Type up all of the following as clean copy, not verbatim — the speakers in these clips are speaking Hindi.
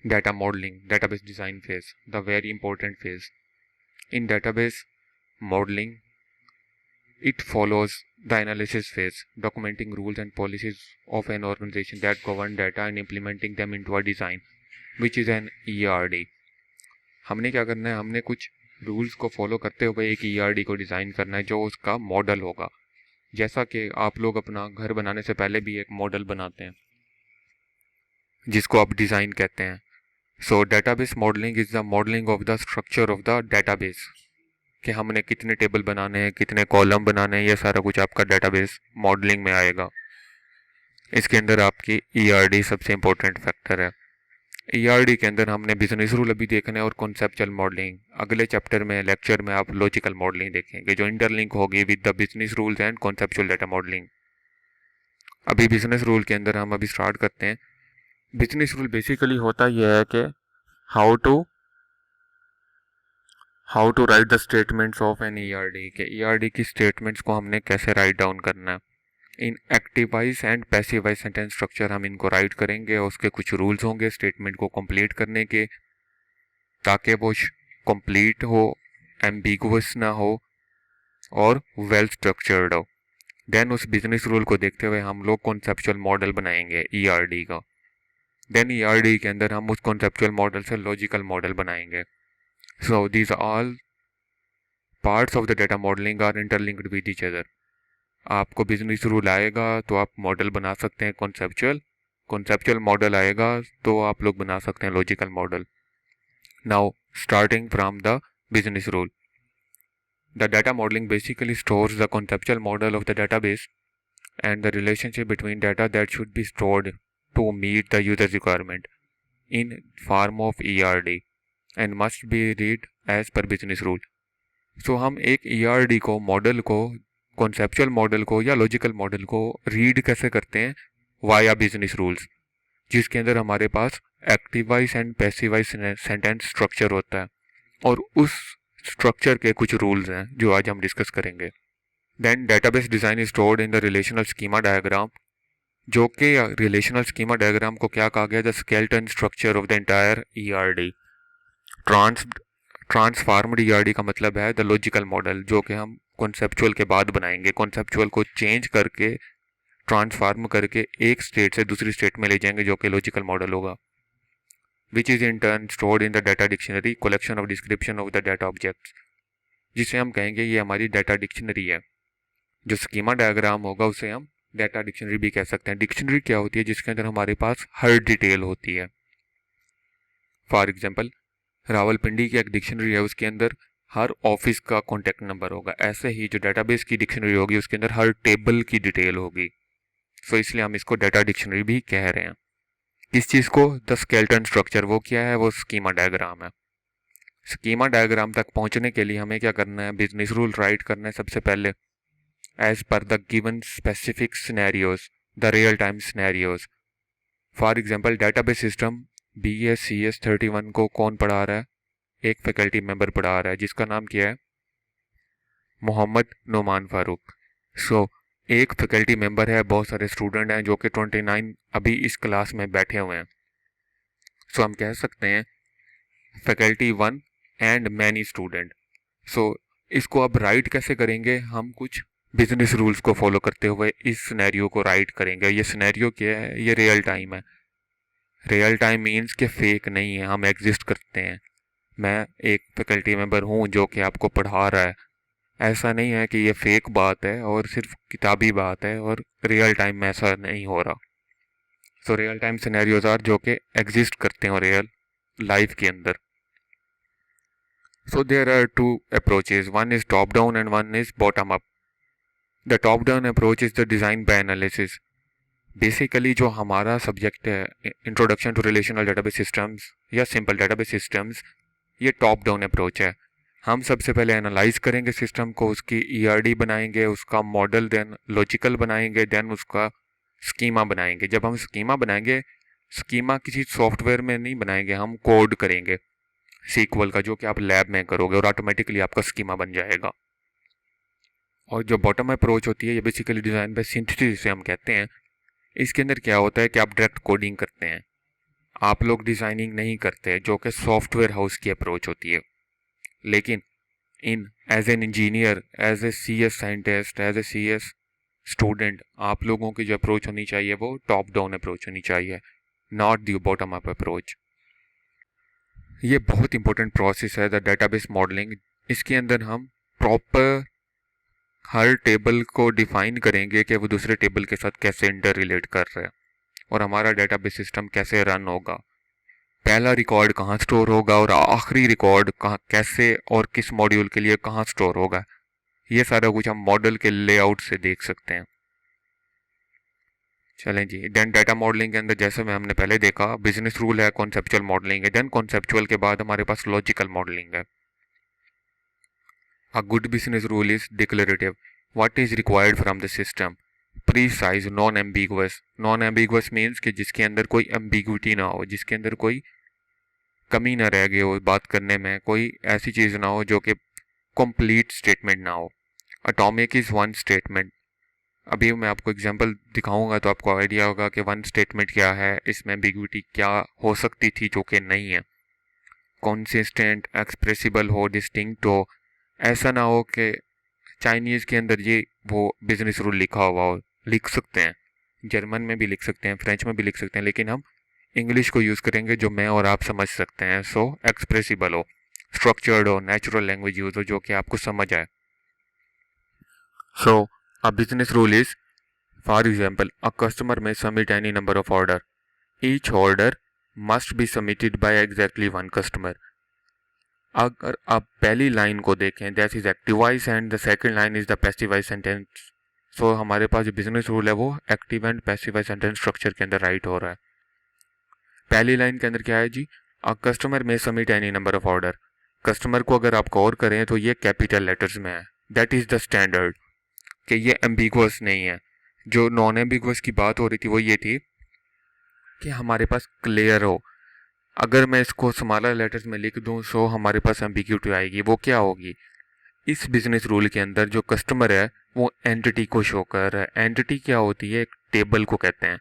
Data modeling, database design phase, the very important phase. In database modeling, it follows the analysis phase, documenting rules and policies of an organization that govern data and implementing them into a design, which is an ERD. हमने क्या करना है, हमने कुछ रूल्स को फॉलो करते हुए एक ERD को डिज़ाइन करना है जो उसका मॉडल होगा। जैसा कि आप लोग अपना घर बनाने से पहले भी एक मॉडल बनाते हैं जिसको आप डिज़ाइन कहते हैं। सो database modelling is the modelling of the structure of the database, कि हमने कितने टेबल बनाने हैं, कितने कॉलम बनाने हैं, ये सारा कुछ आपका डेटाबेस मॉडलिंग में आएगा। इसके अंदर आपकी ERD सबसे इम्पोर्टेंट फैक्टर है। ERD के अंदर हमने बिजनेस रूल अभी देखना है और कॉन्सेप्चुअल मॉडलिंग। अगले चैप्टर में लेक्चर में आप लॉजिकल मॉडलिंग देखेंगे जो इंटरलिंक होगी with the business rules and conceptual data modelling. अभी बिजनेस रूल के अंदर हम अभी स्टार्ट करते हैं। बिजनेस रूल बेसिकली होता यह है कि how to write the statements of an ERD, के ERD की स्टेटमेंट्स को हमने कैसे राइट डाउन करना है। इन active wise and passive wise sentence structure हम इनको राइट करेंगे और उसके कुछ रूल्स होंगे स्टेटमेंट को कंप्लीट करने के, ताकि वो कंप्लीट हो, एम्बिगुअस ना हो और वेल स्ट्रक्चर्ड हो। देन उस बिजनेस रूल को देखते हुए हम लोग कॉन्सेप्चुअल मॉडल बनाएंगे ERD का। देन ERD के अंदर हम उस कॉन्सेप्चुअल मॉडल से लॉजिकल मॉडल बनाएंगे। So these all parts of the data modelling are interlinked with each other. आपको बिजनेस रूल आएगा तो आप मॉडल बना सकते हैं कॉन्सेप्चुअल मॉडल आएगा तो आप लोग बना सकते हैं logical model. Now starting from the business rule, the data modelling basically stores the conceptual model of the database and the relationship between data that should be stored to meet the user's requirement in form of ERD and must be read as per business rule. So हम एक ERD को, मॉडल को, कॉन्सेप्चुअल मॉडल को या लॉजिकल मॉडल को रीड कैसे करते हैं, वाया बिजनेस रूल्स, जिसके अंदर हमारे पास active wise and passive wise sentence structure होता है और उस स्ट्रक्चर के कुछ रूल्स हैं जो आज हम डिस्कस करेंगे। Then database design is stored in the relational schema diagram, जो कि रिलेशनल स्कीमा डायग्राम को क्या कहा गया, the skeleton structure of the entire ERD। Transformed ERD का मतलब है द लॉजिकल मॉडल, जो कि हम कॉन्सेप्चुअल के बाद बनाएंगे। कॉन्सेप्चुअल को चेंज करके, ट्रांसफॉर्म करके एक स्टेट से दूसरी स्टेट में ले जाएंगे जो कि लॉजिकल मॉडल होगा। Which is in turn stored in the data dictionary, collection of description of the data objects, जिसे हम कहेंगे ये हमारी डाटा डिक्शनरी है। जो स्कीमा डायग्राम होगा उसे हम डाटा डिक्शनरी भी कह सकते हैं। डिक्शनरी क्या होती है, जिसके अंदर हमारे पास हर डिटेल होती है। फॉर एग्जांपल रावलपिंडी की एक डिक्शनरी है, उसके अंदर हर ऑफिस का कॉन्टैक्ट नंबर होगा। ऐसे ही जो डेटाबेस की डिक्शनरी होगी उसके अंदर हर टेबल की डिटेल होगी। सो इसलिए हम इसको डाटा डिक्शनरी भी कह रहे हैं। किस चीज़ को, द स्केलेटन स्ट्रक्चर, वो क्या है, वो स्कीमा डायग्राम है। स्कीमा डायग्राम तक पहुंचने के लिए हमें क्या करना है, बिजनेस रूल राइट करना है सबसे पहले as per the given specific scenarios, the real-time scenarios. For example, database system BSCS 31 को कौन पढ़ा रहा है, एक फैकल्टी मेंबर पढ़ा रहा है जिसका नाम क्या है, मोहम्मद नोमान फारूक। सो एक फैकल्टी मेंबर है, बहुत सारे स्टूडेंट हैं जो कि 29 अभी इस क्लास में बैठे हुए हैं। सो हम कह सकते हैं फैकल्टी 1 एंड मैनी स्टूडेंट। सो इसको अब राइट कैसे करेंगे, हम कुछ बिजनेस रूल्स को फॉलो करते हुए इस सिनेरियो को राइट करेंगे। ये सिनेरियो क्या है, ये रियल टाइम है। रियल टाइम मीन्स कि फेक नहीं है, हम एग्जिस्ट करते हैं। मैं एक फैकल्टी मेंबर हूँ जो कि आपको पढ़ा रहा है। ऐसा नहीं है कि ये फेक बात है और सिर्फ किताबी बात है, और रियल टाइम में ऐसा नहीं हो रहा। So real time scenarios are जो कि एग्जिस्ट करते हैं रियल लाइफ के अंदर। So there are two approaches, one is top down and one is bottom up. The top down approach is the design by analysis. Basically जो हमारा सब्जेक्ट है, introduction to relational database systems या सिंपल डेटाबेस सिस्टम्स, ये टॉप डाउन अप्रोच है। हम सबसे पहले एनालाइज करेंगे सिस्टम को, उसकी ERD बनाएंगे, उसका मॉडल देन लॉजिकल बनाएंगे, देन उसका स्कीमा बनाएंगे। जब हम स्कीमा बनाएंगे, स्कीमा किसी सॉफ्टवेयर में नहीं बनाएंगे, हम कोड करेंगे SQL का, जो कि आप लैब में करोगे और ऑटोमेटिकली आपका स्कीमा बन जाएगा। और जो बॉटम अप्रोच होती है, ये बेसिकली डिज़ाइन बाय सिंथेसिस जिसे हम कहते हैं। इसके अंदर क्या होता है कि आप डायरेक्ट कोडिंग करते हैं। आप लोग डिज़ाइनिंग नहीं करते, जो कि सॉफ्टवेयर हाउस की अप्रोच होती है। लेकिन in as an engineer, as a C S scientist, as a C S student, आप लोगों की जो अप्रोच होनी चाहिए वो टॉप डाउन अप्रोच होनी चाहिए, not the bottom up approach. ये बहुत इंपॉर्टेंट प्रोसेस है द डेटाबेस मॉडलिंग। इसके अंदर हम प्रॉपर हर टेबल को डिफाइन करेंगे कि वो दूसरे टेबल के साथ कैसे इंटर रिलेट कर रहे हैं और हमारा डेटाबेस सिस्टम कैसे रन होगा, पहला रिकॉर्ड कहाँ स्टोर होगा और आखिरी रिकॉर्ड कहाँ, कैसे और किस मॉड्यूल के लिए कहाँ स्टोर होगा। ये सारा कुछ हम मॉडल के लेआउट से देख सकते हैं। चलें जी, देन डाटा मॉडलिंग के अंदर जैसे में हमने पहले देखा, बिजनेस रूल है, कॉन्सेप्चुअल मॉडलिंग है, देन कॉन्सेप्चुअल के बाद हमारे पास लॉजिकल मॉडलिंग है। A good business rule is declarative, what is required from the system, precise, non ambiguous. Non ambiguous means कि जिसके अंदर कोई एम्बिगुइटी ना हो, जिसके अंदर कोई कमी ना रह गई हो बात करने में, कोई ऐसी चीज़ ना हो जो कि कंप्लीट स्टेटमेंट ना हो। Atomic is one statement. अभी मैं आपको एग्जांपल दिखाऊंगा तो आपको आइडिया होगा कि वन स्टेटमेंट क्या है, इसमें एम्बिगुइटी क्या हो सकती थी जो कि नहीं है। कंसिस्टेंट, एक्सप्रेसिबल हो, डिस्टिंक्ट हो। ऐसा ना हो कि चाइनीज़ के अंदर ये वो बिजनेस रूल लिखा हुआ हो। लिख सकते हैं, जर्मन में भी लिख सकते हैं, फ्रेंच में भी लिख सकते हैं, लेकिन हम इंग्लिश को यूज़ करेंगे जो मैं और आप समझ सकते हैं। सो एक्सप्रेसिबल हो, स्ट्रक्चर्ड हो, नेचुरल लैंग्वेज यूज़ हो जो कि आपको समझ आए। So a business rule is, for example, a customer may submit any number of order, each order must be submitted by exactly one customer. अगर आप पहली लाइन को देखें, that is active voice and the second line is the passive voice sentence. So हमारे पास जो बिजनेस रूल है वो active and passive voice sentence structure के अंदर राइट हो रहा है। पहली लाइन के अंदर क्या है जी, अ customer may submit any number of order. Customer को अगर आप गौर करें तो ये कैपिटल लेटर्स में है, दैट इज द स्टैंडर्ड, कि ये एम्बिगुअस नहीं है। जो नॉन एम्बिगुअस की बात हो रही थी वो ये थी कि हमारे पास क्लियर हो। अगर मैं इसको स्मॉलर लेटर्स में लिख दूं सो हमारे पास एम्बिग्यूटी आएगी। वो क्या होगी, इस बिजनेस रूल के अंदर जो कस्टमर है वो एंटिटी को शो कर रहा है। एंटिटी क्या होती है, एक टेबल को कहते हैं,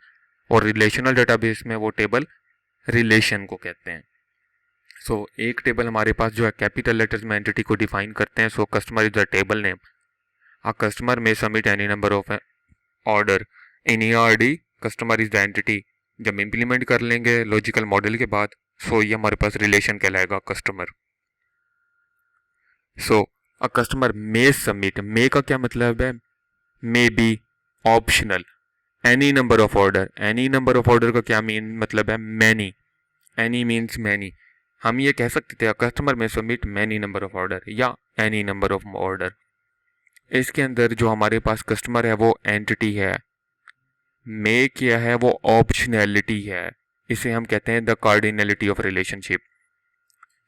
और रिलेशनल डेटाबेस में वो टेबल रिलेशन को कहते हैं। सो एक टेबल हमारे पास जो है कैपिटल लेटर्स में एंटिटी को डिफाइन करते हैं। So customer is the table name, a customer may submit any number of order in ERD, customer is the entity. जब इम्प्लीमेंट कर लेंगे लॉजिकल मॉडल के बाद, सो ये हमारे पास रिलेशन कहलाएगा customer. So a customer may submit, may का क्या मतलब है, may be, optional, any number of order. Any number of order का क्या मीन मतलब है, मैनी। Any means many. हम ये कह सकते थे customer may submit many number of order या एनी नंबर ऑफ ऑर्डर। इसके अंदर जो हमारे पास कस्टमर है वो एंटिटी है, मे क्या है वो ऑप्शनैलिटी है। इसे हम कहते हैं the cardinality of relationship.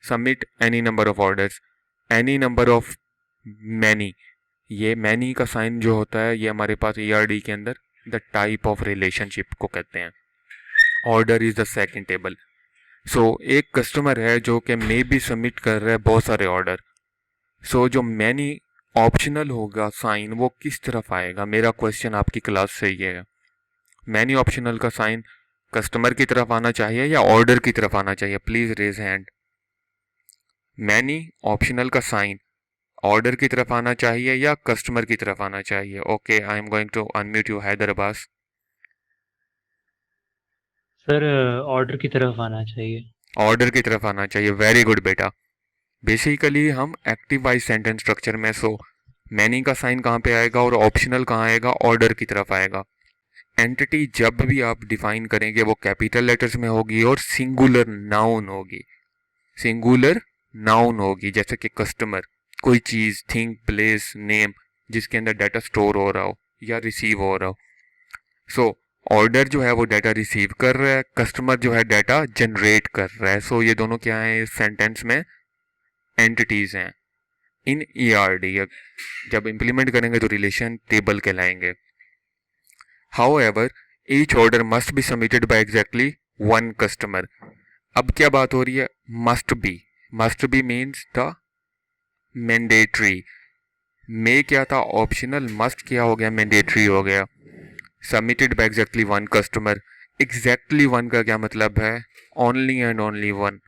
Submit any number of orders, any number of many, ये मैनी का साइन जो होता है ये हमारे पास ईआरडी के अंदर द टाइप ऑफ रिलेशनशिप को कहते हैं। Order is the second table. So एक कस्टमर है जो कि मे भी सबमिट कर रहा है बहुत सारे ऑर्डर। सो जो मैनी ऑप्शनल होगा साइन वो किस तरफ आएगा, मेरा क्वेश्चन आपकी क्लास से ये है। मैनी ऑप्शनल का साइन कस्टमर की तरफ आना चाहिए या ऑर्डर की तरफ आना चाहिए, please raise hand. Many optional का साइन ऑर्डर की तरफ आना चाहिए या कस्टमर की तरफ आना चाहिए। Okay, I am going to unmute you Haider Abbas. Sir order की तरफ आना चाहिए। ऑर्डर की तरफ आना चाहिए, वेरी गुड बेटा। बेसिकली हम एक्टिव वॉइस सेंटेंस स्ट्रक्चर में, सो मैनी का साइन कहाँ पे आएगा और ऑप्शनल कहाँ आएगा, ऑर्डर की तरफ आएगा। एंटिटी जब भी आप डिफाइन करेंगे वो कैपिटल लेटर्स में होगी और सिंगुलर नाउन होगी। सिंगुलर नाउन होगी, जैसे कि कस्टमर, कोई चीज, थिंग, प्लेस, नेम जिसके अंदर डाटा स्टोर हो रहा हो या रिसीव हो रहा हो। सो ऑर्डर जो है वो डाटा रिसीव कर रहा है, कस्टमर जो है डाटा जनरेट कर रहा है। सो ये दोनों क्या है इस सेंटेंस में, एंटिटीज हैं। इन ईआरडी जब इंप्लीमेंट करेंगे तो रिलेशन टेबल कहलाएंगे। However, each order must be submitted by exactly one customer. अब क्या बात हो रही है, must be। must be means the mandatory। may क्या था ऑप्शनल, must क्या हो गया, mandatory हो गया। submitted by exactly one customer, exactly one का क्या मतलब है? Only and only one.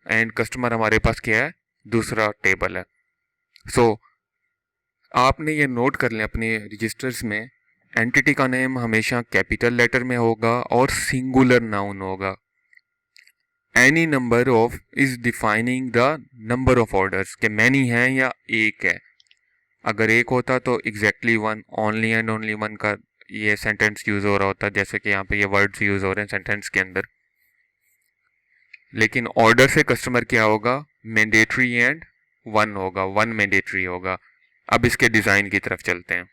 And customer हमारे पास क्या है? दूसरा टेबल है। सो आपने ये नोट कर लिया अपने रजिस्टर्स में, एंटिटी का नेम हमेशा कैपिटल लेटर में होगा और सिंगुलर नाउन होगा। Any number of is defining the number of orders, के मैनी हैं या एक है। अगर एक होता तो exactly one, only and only one का ये सेंटेंस यूज हो रहा होता, जैसे कि यहाँ पे ये वर्ड्स यूज हो रहे हैं सेंटेंस के अंदर। लेकिन ऑर्डर से कस्टमर क्या होगा? मैंडेटरी एंड वन होगा, वन मैंडेटरी होगा। अब इसके डिज़ाइन की तरफ चलते हैं।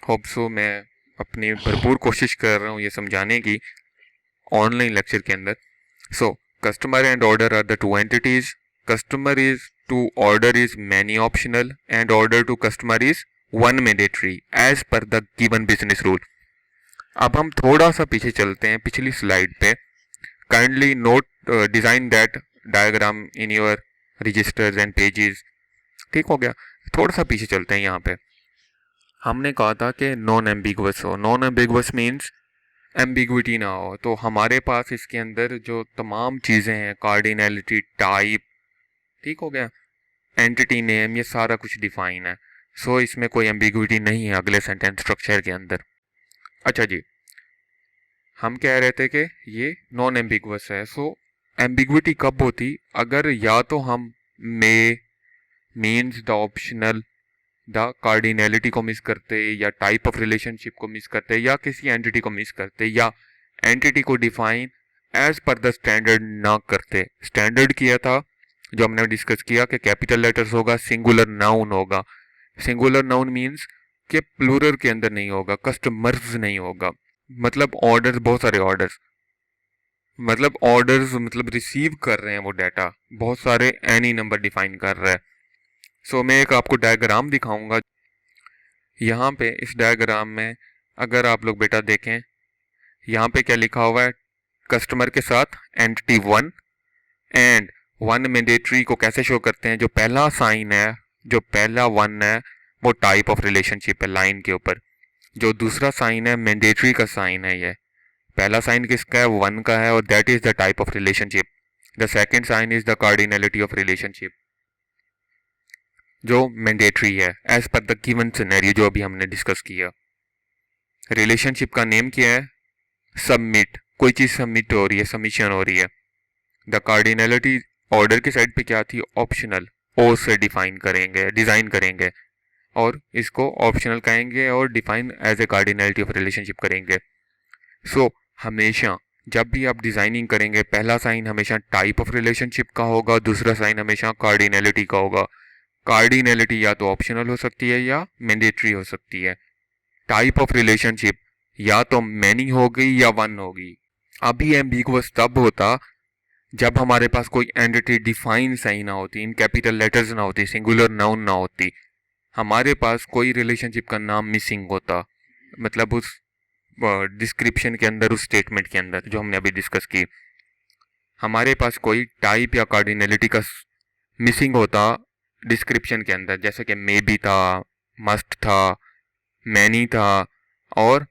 होप सो मैं अपनी भरपूर कोशिश कर रहा हूँ ये समझाने की ऑनलाइन लेक्चर के अंदर। So customer and order are the two entities. Customer is to order is many optional and order to customer is one mandatory as per the given business rule. अब हम थोड़ा सा पीछे चलते हैं पिछली स्लाइड पे। Kindly note design that diagram in your registers and pages. ठीक हो गया? थोड़ा सा पीछे चलते हैं। यहाँ पे हमने कहा था कि नॉन एम्बिगुअस हो। नॉन एम्बिगुअस मीन्स एम्बिग्विटी ना हो। तो हमारे पास इसके अंदर जो तमाम चीज़ें हैं, कार्डिनैलिटी, टाइप, ठीक हो गया, एंटिटी नेम, ये सारा कुछ डिफाइन है। सो इसमें कोई एम्बिग्विटी नहीं है अगले सेंटेंस स्ट्रक्चर के अंदर। अच्छा जी, हम कह रहे थे कि ये नॉन एम्बिगुअस है। सो एम्बिग्विटी कब होती? अगर या तो हम may, means, the optional, the cardinality को मिस करते, या टाइप ऑफ रिलेशनशिप को मिस करते, या किसी एंटिटी को मिस करते, या एंटिटी को define as per the standard ना करते। स्टैंडर्ड किया था जो हमने डिस्कस किया कि कैपिटल लेटर्स होगा, सिंगुलर नाउन होगा। सिंगुलर नाउन मीन्स कि प्लूरल के अंदर नहीं होगा, कस्टमर्स नहीं होगा। मतलब ऑर्डर्स, बहुत सारे ऑर्डर्स, मतलब ऑर्डर्स मतलब रिसीव कर रहे हैं वो डाटा, बहुत सारे एनी नंबर डिफाइन कर रहा है। सो मैं एक आपको डायग्राम दिखाऊंगा। यहाँ पे इस डायग्राम में अगर आप लोग बेटा देखें, यहाँ पे क्या लिखा हुआ है? कस्टमर के साथ entity one and one mandatory को कैसे शो करते हैं? जो पहला साइन है, जो पहला वन है, वो टाइप ऑफ रिलेशनशिप है लाइन के ऊपर। जो दूसरा साइन है मैंडेटरी का साइन है, ये पहला साइन किसका है? वन का है, और that is the type of relationship. The second sign is the cardinality of relationship, जो मैंडेटरी है as per the given scenario जो अभी हमने डिस्कस किया। रिलेशनशिप का नेम क्या है? सबमिट, कोई चीज सबमिट हो रही है, सबमिशन हो रही है। द कार्डिनैलिटी ऑर्डर की साइड पे क्या थी? ऑप्शनल, ओ से डिफाइन करेंगे, डिजाइन करेंगे, और इसको ऑप्शनल कहेंगे और define as a cardinality of relationship करेंगे। सो हमेशा जब भी आप डिजाइनिंग करेंगे, पहला साइन हमेशा टाइप ऑफ रिलेशनशिप का होगा, दूसरा साइन हमेशा कार्डिनैलिटी का होगा। कार्डिनैलिटी या तो ऑप्शनल हो सकती है या मैंडेटरी हो सकती है। टाइप ऑफ रिलेशनशिप या तो मैनी होगी या वन होगी। अभी एम्बिगुअस तब होता जब हमारे पास कोई एंटिटी डिफाइन सही ना होती, इन कैपिटल लेटर्स ना होती, सिंगुलर नाउन ना होती, हमारे पास कोई रिलेशनशिप का नाम मिसिंग होता, मतलब उस डिस्क्रिप्शन के अंदर, उस स्टेटमेंट के अंदर जो हमने अभी डिस्कस की, हमारे पास कोई टाइप या कार्डिनैलिटी का मिसिंग होता डिस्क्रिप्शन के अंदर, जैसे कि मे बी था, मस्ट था, मैनी था, और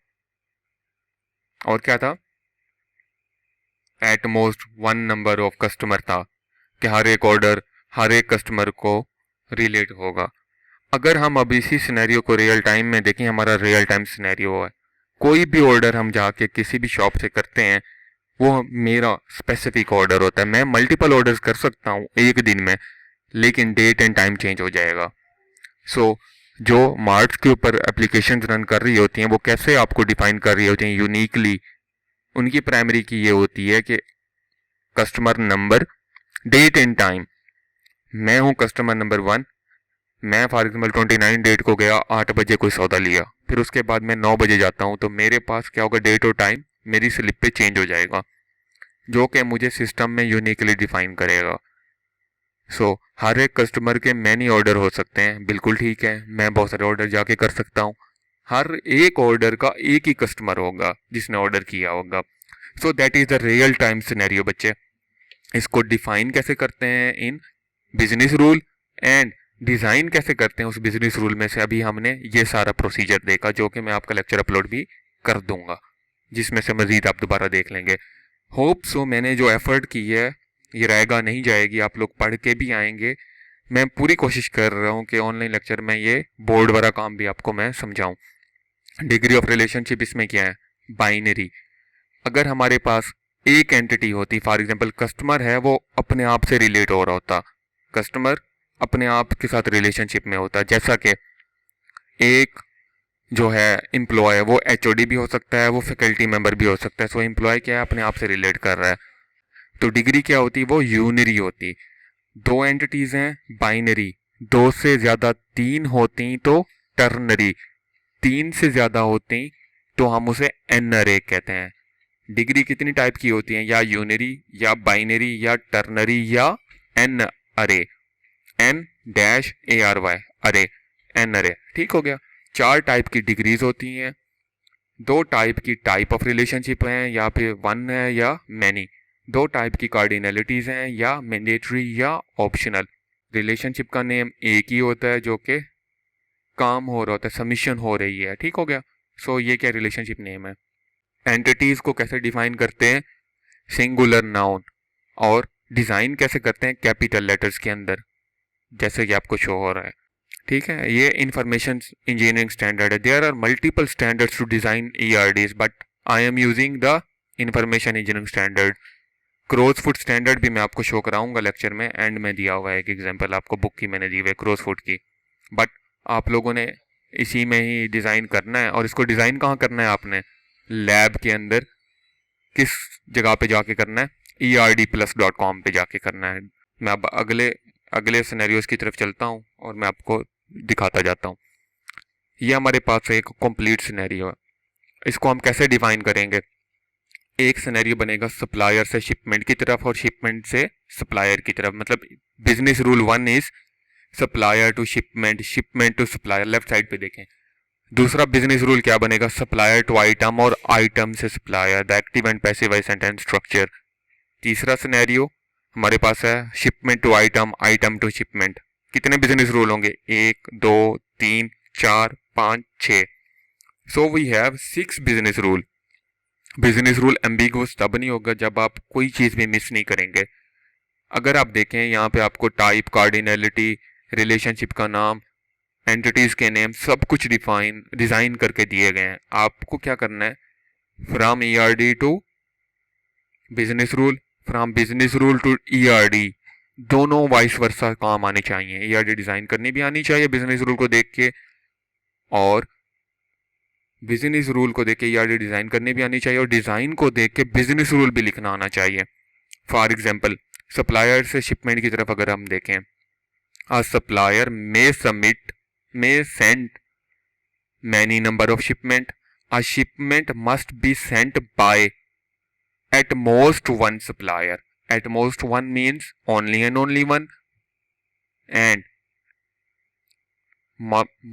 क्या था? At most one number of customer था, कि हर एक ऑर्डर हर एक कस्टमर को रिलेट होगा। अगर हम अब इसी सिनेरियो को रियल टाइम में देखें, हमारा रियल टाइम सिनेरियो है, कोई भी ऑर्डर हम जाके किसी भी शॉप से करते हैं, वो मेरा स्पेसिफिक ऑर्डर होता है। मैं मल्टीपल ऑर्डर्स कर सकता हूँ एक दिन में, लेकिन डेट एंड टाइम चेंज हो जाएगा। सो जो मार्ट्स के ऊपर एप्लीकेशन रन कर रही होती हैं, वो कैसे आपको डिफाइन कर रही होती हैं यूनिकली? उनकी प्राइमरी की ये होती है कि customer number, date and time. मैं हूँ कस्टमर नंबर वन, मैं फॉर एग्जाम्पल 29 डेट को गया, 8 बजे कोई सौदा लिया, फिर उसके बाद मैं 9 बजे जाता हूँ, तो मेरे पास क्या होगा? डेट और टाइम मेरी स्लिप पे चेंज हो जाएगा, जो कि मुझे सिस्टम में यूनिकली डिफाइन करेगा। सो हर एक कस्टमर के मैनी ऑर्डर हो सकते हैं, बिल्कुल ठीक है, मैं बहुत सारे ऑर्डर जाके कर सकता हूँ। हर एक ऑर्डर का एक ही कस्टमर होगा जिसने ऑर्डर किया होगा। So that is the real time scenario बच्चे। इसको डिफाइन कैसे करते हैं? In business rule, and design कैसे करते हैं उस बिजनेस रूल में से अभी हमने ये सारा प्रोसीजर देखा, जो कि मैं आपका लेक्चर अपलोड भी कर दूंगा। जिसमें से मज़ीद आप दोबारा देख लेंगे। होप सो मैंने जो एफ़र्ट की है ये रहेगा नहीं जाएगी, आप लोग पढ़ के भी आएंगे। मैं पूरी कोशिश कर रहा हूँ कि ऑनलाइन लेक्चर में ये बोर्ड वाला काम भी आपको मैं समझाऊँ। डिग्री ऑफ रिलेशनशिप इसमें क्या है, बाइनरी। अगर हमारे पास एक एंटिटी होती, फॉर एग्जांपल कस्टमर है, वो अपने आप से रिलेट हो रहा होता, कस्टमर अपने आप के साथ रिलेशनशिप में होता। जैसा कि एक जो है एम्प्लॉय, वो एचओडी भी हो सकता है, वो फैकल्टी मेंबर भी हो सकता है। सो एम्प्लॉय क्या है, अपने आप से रिलेट कर रहा है। तो डिग्री क्या होती, वो यूनरी होती। दो एंटिटीज हैं, बाइनरी। दो से ज्यादा तीन होती तो टर्नरी, तीन से ज्यादा होती तो हम उसे एनरे कहते हैं। डिग्री कितनी टाइप की होती है, या यूनरी या बाइनरी या टर्नरी या N ary, N dash A R Y ary, N ary. ठीक हो गया। चार टाइप की डिग्रीज होती हैं। दो टाइप की टाइप ऑफ रिलेशनशिप हैं, या फिर वन है या मैनी। दो टाइप की कार्डिनलिटीज हैं, या मैंडेटरी या ऑप्शनल। रिलेशनशिप का नेम एक ही होता है जो कि काम हो रहा होता है, सबमिशन हो रही है। ठीक हो गया। सो ये क्या रिलेशनशिप नेम है। एंटिटीज को कैसे डिफाइन करते हैं, सिंगुलर नाउन। और डिजाइन कैसे करते हैं, कैपिटल लेटर्स के अंदर, जैसे कि आपको शो हो रहा है। ठीक है, ये इंफॉर्मेशन इंजीनियरिंग स्टैंडर्ड है। There are multiple standards to design ERDs, but I am using the information engineering standard. Crow's foot standard भी मैं आपको शो कराऊंगा लेक्चर में, एंड में दिया हुआ है एक एग्जांपल आपको, बुक की मैंने दी हुई है क्रॉसफुट की। बट आप लोगों ने इसी में ही डिज़ाइन करना है। और इसको डिज़ाइन कहाँ करना है आपने, लैब के अंदर। किस जगह पे जाके करना है, erdplus.com पे जाके करना है। मैं अब अगले अगले सिनेरियोज की तरफ चलता हूँ और मैं आपको दिखाता जाता हूँ। ये हमारे पास एक कंप्लीट सिनेरियो है। इसको हम कैसे डिफाइन करेंगे, एक सिनेरियो बनेगा सप्लायर से शिपमेंट की तरफ और शिपमेंट से सप्लायर की तरफ। मतलब business rule one is supplier to shipment, shipment to supplier. Left side पे देखें। दूसरा बिजनेस रूल क्या बनेगा, सप्लायर टू आइटम और आइटम से supplier, the active and passive voice sentence structure. तीसरा सिनेरियो हमारे पास है shipment to item, item to shipment. कितने बिजनेस रूल होंगे, 1 2 3 4 5 6। So we have 6 business rule. Business rule ambiguous तब नहीं होगा जब आप कोई चीज भी मिस नहीं करेंगे। अगर आप देखें यहाँ पे आपको टाइप, कार्डिनलिटी, रिलेशनशिप का नाम, एंटिटीज के नेम, सब कुछ डिजाइन करके दिए गए हैं। आपको क्या करना है, from ERD to business rule, from business rule to ERD, दोनों वाइस वर्सा काम आने चाहिए। ईआरडी डिजाइन करनी भी आनी चाहिए बिजनेस रूल को देख के, और बिजनेस रूल को देख के ईआरडी डिजाइन करनी भी आनी चाहिए, और डिजाइन को देख के बिजनेस रूल भी लिखना आना चाहिए। फॉर एग्जाम्पल सप्लायर से शिपमेंट की तरफ अगर हम देखें, a supplier may send many number of shipment. A shipment must be sent by at most one supplier. At most one means only and only one, and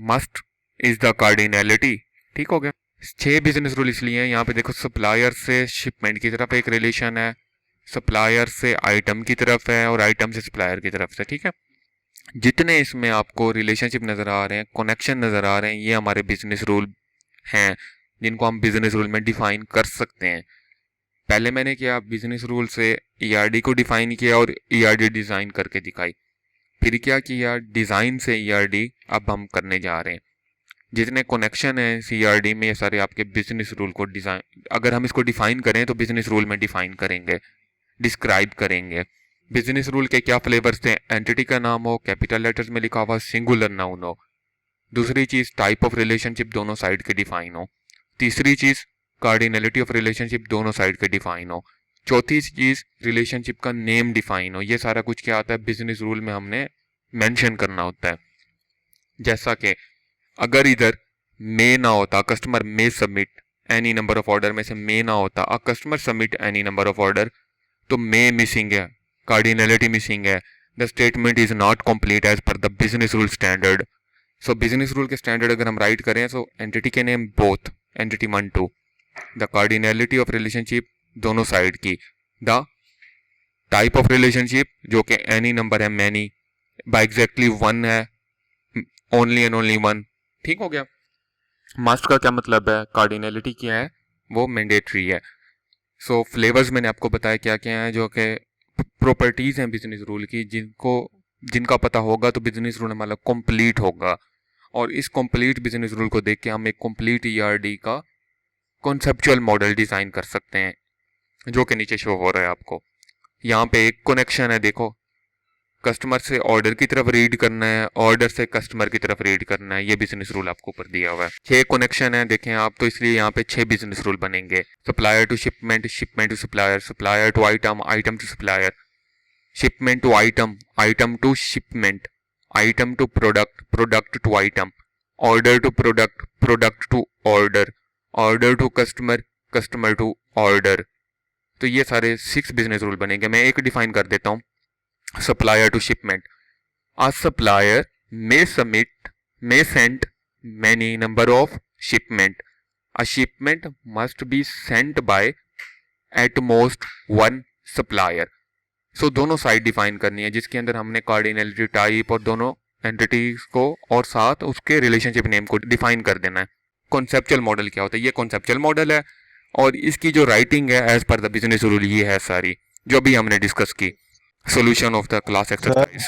must is the cardinality. ठीक हो गया। 6 बिजनेस रूल इसलिए हैं। यहाँ पे देखो, सप्लायर से शिपमेंट की तरफ एक रिलेशन है, सप्लायर से आइटम की तरफ है, और आइटम से सप्लायर की तरफ से। ठीक है, जितने इसमें आपको रिलेशनशिप नज़र आ रहे हैं, कनेक्शन नज़र आ रहे हैं, ये हमारे बिजनेस रूल हैं जिनको हम बिजनेस रूल में डिफाइन कर सकते हैं। पहले मैंने किया, बिजनेस रूल से ईआरडी को डिफाइन किया और ईआरडी डिज़ाइन करके दिखाई। फिर क्या किया, डिज़ाइन से ईआरडी अब हम करने जा रहे हैं। जितने कनेक्शन हैं सीआरडी में, ये सारे आपके बिजनेस रूल को डिज़ाइन, अगर हम इसको डिफाइन करें तो बिजनेस रूल में डिफाइन करेंगे, डिस्क्राइब करेंगे। बिजनेस रूल के क्या फ्लेवर्स थे, एंटिटी का नाम हो, कैपिटल लेटर्स में लिखा हुआ, सिंगुलर नाउन हो। दूसरी चीज, टाइप ऑफ रिलेशनशिप दोनों साइड के डिफाइन हो। तीसरी चीज, कार्डिनलिटी ऑफ रिलेशनशिप दोनों साइड के डिफाइन हो। चौथी चीज, रिलेशनशिप का नेम डिफाइन हो। ये सारा कुछ क्या आता है, बिजनेस रूल में हमने मेंशन करना होता है। जैसा कि अगर इधर मे ना होता, customer may submit any number of order में से मे ना होता, a customer submit any number of order, तो मे मिसिंग है, कार्डिनलिटी मिसिंग है, the statement is not complete as per the business rule standard. So business rule के स्टैंडर्ड अगर हम राइट करें, सो एंटिटी के name both, entity 1 2, the cardinality of relationship दोनों साइड की, द टाइप ऑफ रिलेशनशिप जो कि एनी नंबर है, मैनी, बाय एग्जैक्टली 1 है, ओनली एंड ओनली 1। ठीक हो गया। मस्ट का क्या मतलब है, कार्डिनलिटी क्या है, वो मैंडेटरी है। सो फ्लेवर्स मैंने आपको बताया क्या क्या हैं, जो कि प्रॉपर्टीज़ हैं बिजनेस रूल की, जिनका पता होगा तो बिजनेस रूल हमारा कंप्लीट होगा। और इस कंप्लीट बिजनेस रूल को देख के हम एक कंप्लीट ईआरडी का कॉन्सेप्चुअल मॉडल डिज़ाइन कर सकते हैं, जो कि नीचे शो हो रहा है आपको। यहाँ पे एक कनेक्शन है, देखो, कस्टमर से ऑर्डर की तरफ रीड करना है, ऑर्डर से कस्टमर की तरफ रीड करना है, ये बिजनेस रूल आपको ऊपर दिया हुआ है। 6 कनेक्शन है देखें आप, तो इसलिए यहाँ पे 6 बिजनेस रूल बनेंगे। Supplier to shipment, shipment to supplier, supplier to item, item to supplier, shipment to item, item to shipment, item to product, product to item, order to product, product to order, order to customer, customer to order. तो ये सारे 6 बिजनेस रूल बनेंगे। मैं एक डिफाइन कर देता हूँ, supplier to shipment. A supplier may send many number of shipment. A shipment must be sent by at most one supplier. So दोनों साइड डिफाइन करनी है, जिसके अंदर हमने कार्डिनलिटी टाइप और दोनों एंटिटीज को और साथ उसके रिलेशनशिप नेम को डिफाइन कर देना है। कॉन्सेप्चुअल मॉडल क्या होता है? ये कॉन्सेप्चुअल मॉडल है और इसकी जो राइटिंग है as per the business rule ये है सारी, जो भी हमने डिस्कस की। Solution of the class exercise.